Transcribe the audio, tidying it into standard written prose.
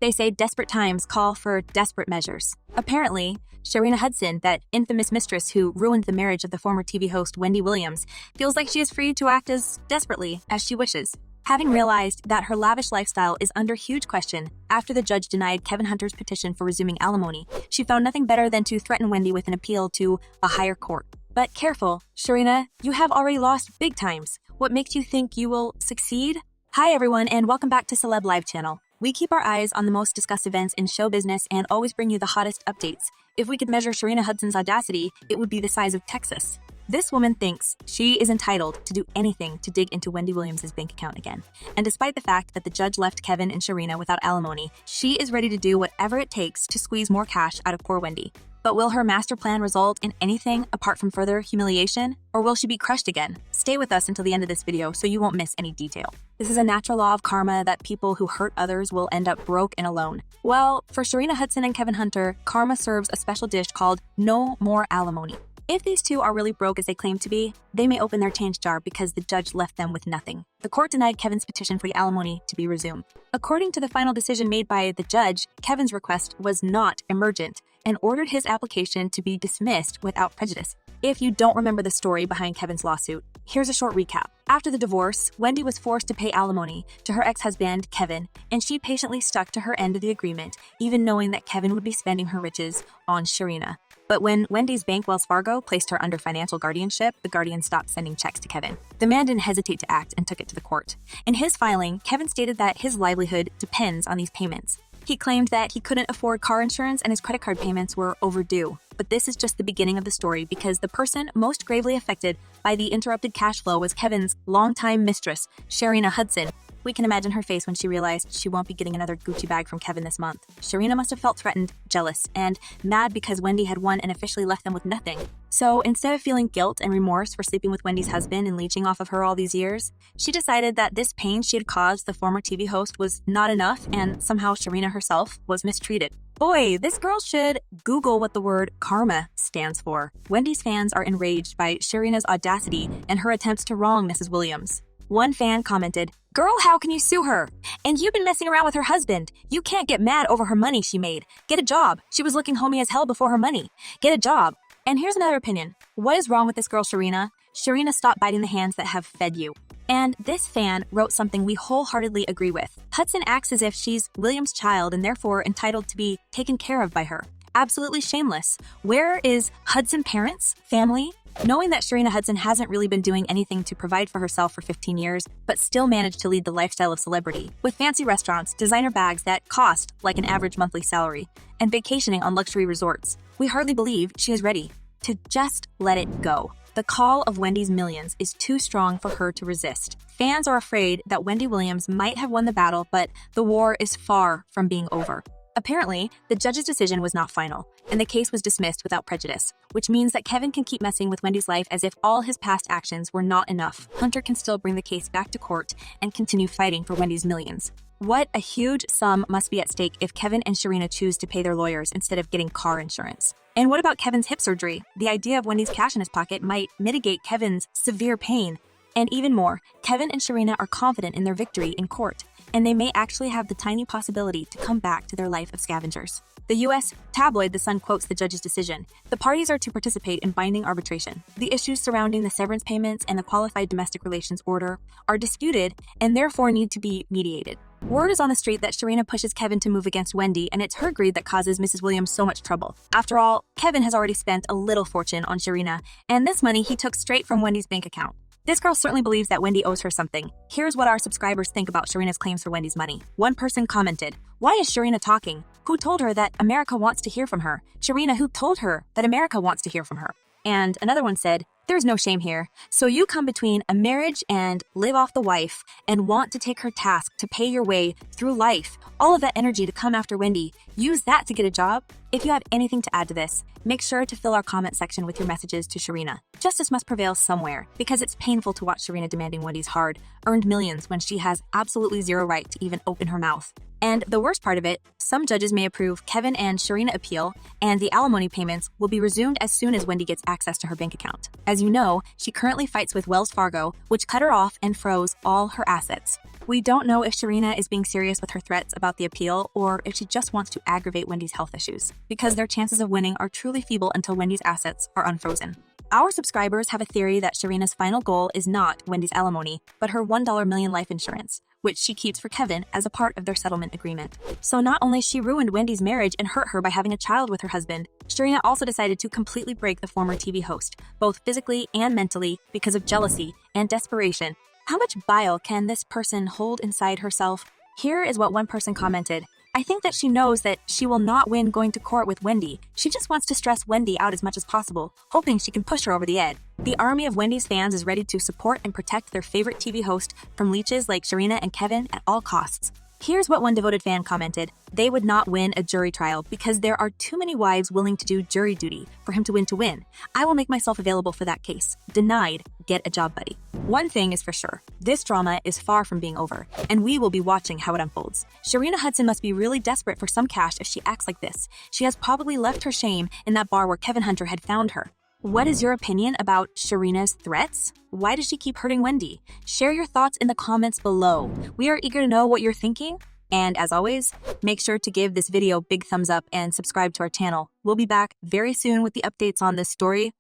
They say desperate times call for desperate measures. Apparently, Sharina Hudson, that infamous mistress who ruined the marriage of the former TV host Wendy Williams, feels like she is free to act as desperately as she wishes. Having realized that her lavish lifestyle is under huge question after the judge denied Kevin Hunter's petition for resuming alimony, she found nothing better than to threaten Wendy with an appeal to a higher court. But careful, Sharina, you have already lost big times. What makes you think you will succeed? Hi everyone, and welcome back to Celeb Live channel. We keep our eyes on the most discussed events in show business and always bring you the hottest updates. If we could measure Sharina Hudson's audacity, it would be the size of Texas. This woman thinks she is entitled to do anything to dig into Wendy Williams' bank account again. And despite the fact that the judge left Kevin and Sharina without alimony, she is ready to do whatever it takes to squeeze more cash out of poor Wendy. But will her master plan result in anything apart from further humiliation? Or will she be crushed again? Stay with us until the end of this video so you won't miss any detail. This is a natural law of karma that people who hurt others will end up broke and alone. Well, for Sharina Hudson and Kevin Hunter, karma serves a special dish called no more alimony. If these two are really broke as they claim to be, they may open their change jar because the judge left them with nothing. The court denied Kevin's petition for the alimony to be resumed. According to the final decision made by the judge, Kevin's request was not emergent and ordered his application to be dismissed without prejudice. If you don't remember the story behind Kevin's lawsuit, here's a short recap. After the divorce, Wendy was forced to pay alimony to her ex-husband, Kevin, and she patiently stuck to her end of the agreement, even knowing that Kevin would be spending her riches on Sharina. But when Wendy's bank, Wells Fargo, placed her under financial guardianship, the guardian stopped sending checks to Kevin. The man didn't hesitate to act and took it to the court. In his filing, Kevin stated that his livelihood depends on these payments. He claimed that he couldn't afford car insurance and his credit card payments were overdue. But this is just the beginning of the story because the person most gravely affected by the interrupted cash flow was Kevin's longtime mistress, Sharina Hudson. We can imagine her face when she realized she won't be getting another Gucci bag from Kevin this month. Sharina must have felt threatened, jealous, and mad because Wendy had won and officially left them with nothing. So instead of feeling guilt and remorse for sleeping with Wendy's husband and leeching off of her all these years, she decided that this pain she had caused the former TV host was not enough and somehow Sharina herself was mistreated. Boy, this girl should Google what the word karma stands for. Wendy's fans are enraged by Sharina's audacity and her attempts to wrong Mrs. Williams. One fan commented, "Girl, how can you sue her? And you've been messing around with her husband. You can't get mad over her money she made. Get a job. She was looking homey as hell before her money. Get a job." And here's another opinion. What is wrong with this girl, Sharina? Sharina, stop biting the hands that have fed you. And this fan wrote something we wholeheartedly agree with. Hudson acts as if she's Williams' child and therefore entitled to be taken care of by her. Absolutely shameless. Where is Hudson parents, family? Knowing that Sharina Hudson hasn't really been doing anything to provide for herself for 15 years, but still managed to lead the lifestyle of celebrity, with fancy restaurants, designer bags that cost like an average monthly salary, and vacationing on luxury resorts, we hardly believe she is ready to just let it go. The call of Wendy's millions is too strong for her to resist. Fans are afraid that Wendy Williams might have won the battle, but the war is far from being over. Apparently, the judge's decision was not final, and the case was dismissed without prejudice, which means that Kevin can keep messing with Wendy's life as if all his past actions were not enough. Hunter can still bring the case back to court and continue fighting for Wendy's millions. What a huge sum must be at stake if Kevin and Sharina choose to pay their lawyers instead of getting car insurance. And what about Kevin's hip surgery? The idea of Wendy's cash in his pocket might mitigate Kevin's severe pain. And even more, Kevin and Sharina are confident in their victory in court, and they may actually have the tiny possibility to come back to their life of scavengers. The U.S. tabloid The Sun quotes the judge's decision. The parties are to participate in binding arbitration. The issues surrounding the severance payments and the qualified domestic relations order are disputed and therefore need to be mediated. Word is on the street that Sharina pushes Kevin to move against Wendy, and it's her greed that causes Mrs. Williams so much trouble. After all, Kevin has already spent a little fortune on Sharina, and this money he took straight from Wendy's bank account. This girl certainly believes that Wendy owes her something. Here's what our subscribers think about Sharina's claims for Wendy's money. One person commented, "Why is Sharina talking? Who told her that America wants to hear from her? Sharina, who told her that America wants to hear from her?" And another one said, "There's no shame here. So you come between a marriage and live off the wife and want to take her task to pay your way through life. All of that energy to come after Wendy. Use that to get a job." If you have anything to add to this, make sure to fill our comment section with your messages to Sharina. Justice must prevail somewhere because it's painful to watch Sharina demanding Wendy's hard-earned millions when she has absolutely zero right to even open her mouth. And the worst part of it, some judges may approve Kevin and Sharina appeal, and the alimony payments will be resumed as soon as Wendy gets access to her bank account. As you know, she currently fights with Wells Fargo, which cut her off and froze all her assets. We don't know if Sharina is being serious with her threats about the appeal or if she just wants to aggravate Wendy's health issues, because their chances of winning are truly feeble until Wendy's assets are unfrozen. Our subscribers have a theory that Sharina's final goal is not Wendy's alimony, but her $1 million life insurance, which she keeps for Kevin as a part of their settlement agreement. So not only she ruined Wendy's marriage and hurt her by having a child with her husband, Sharina also decided to completely break the former TV host, both physically and mentally, because of jealousy and desperation. How much bile can this person hold inside herself? Here is what one person commented. I think that she knows that she will not win going to court with Wendy. She just wants to stress Wendy out as much as possible, hoping she can push her over the edge. The army of Wendy's fans is ready to support and protect their favorite TV host from leeches like Sharina and Kevin at all costs. Here's what one devoted fan commented. They would not win a jury trial because there are too many wives willing to do jury duty for him to win. I will make myself available for that case. Denied, get a job buddy. One thing is for sure, this drama is far from being over, and we will be watching how it unfolds. Sharina Hudson must be really desperate for some cash if she acts like this. She has probably left her shame in that bar where Kevin Hunter had found her. What is your opinion about Sharina's threats? Why does she keep hurting Wendy? Share your thoughts in the comments below. We are eager to know what you're thinking. And as always, make sure to give this video a big thumbs up and subscribe to our channel. We'll be back very soon with the updates on this story.